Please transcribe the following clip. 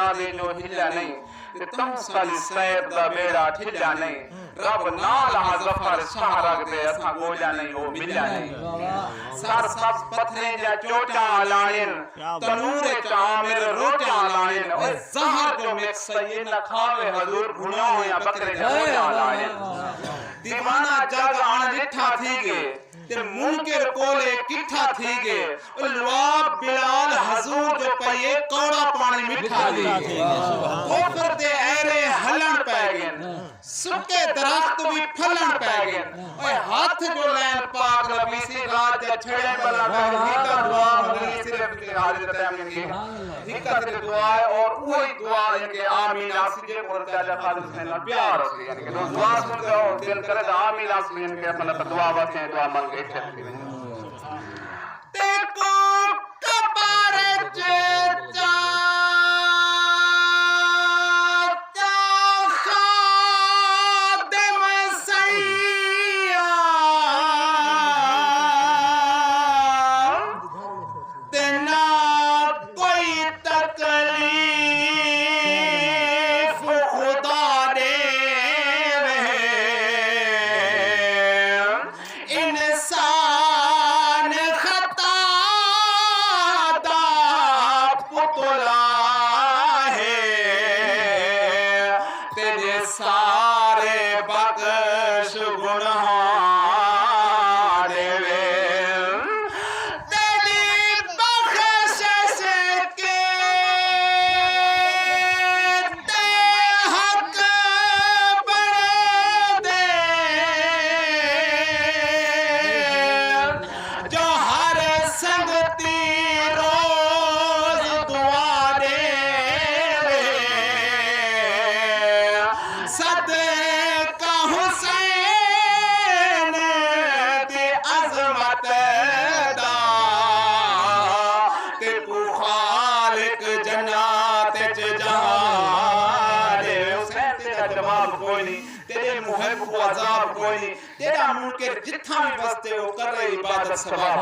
जावे जो हिला नहीं ते तुम साली सैद दा बेड़ा ठिला नहीं रब नाल हा ज़फर शाह रख दे असां गोजा नहीं वो मिला नहीं सर सब पत्थरे जा चोटा लाणिन तनूर चामिर रोटा लाणिन ओए ज़हर जो मिक्स ये न खावे हजूर भुनो या बकरे जा रोटा लाणिन दीवाना जग आण रिठा थी गे ते मुनकर कोले किठा थी गे लवाब बिलाल हजूर जो पये कौड़ा पानी मिठा थी गे कोफर दे ऐरे हलन पै गए सुके दरख्त भी फलन पै गए ओए हाथ जो लैन पाक नबी सी रात दे छड़े बला कर हिका दुआ मंगनी सिर्फ के हाजिर टाइम के हिका ते दुआ है और वही दुआ इनके आमीन आसिजे और दादा खादिम से ना प्यार हो यानी कि दुआ सुन के और दिल करे आमीन आसिजे इनके मतलब दुआ वास्ते दुआ मांगे देखो कबारे चेचा सारे बख्श गुनाह देवे तेरी बख्शिश के ते हक बड़े दे जो हर संगती रोज दुआ देवे सदका हुसैन दी अज़मत दा ते तू खालिक जन्नत च जहान हुसैन तेरा जवाब कोई नहीं तेरे मुहब को अजाब कोई नहीं तेरा मुनकर जिथा भी बसते हो कर रही इबादत सवाब।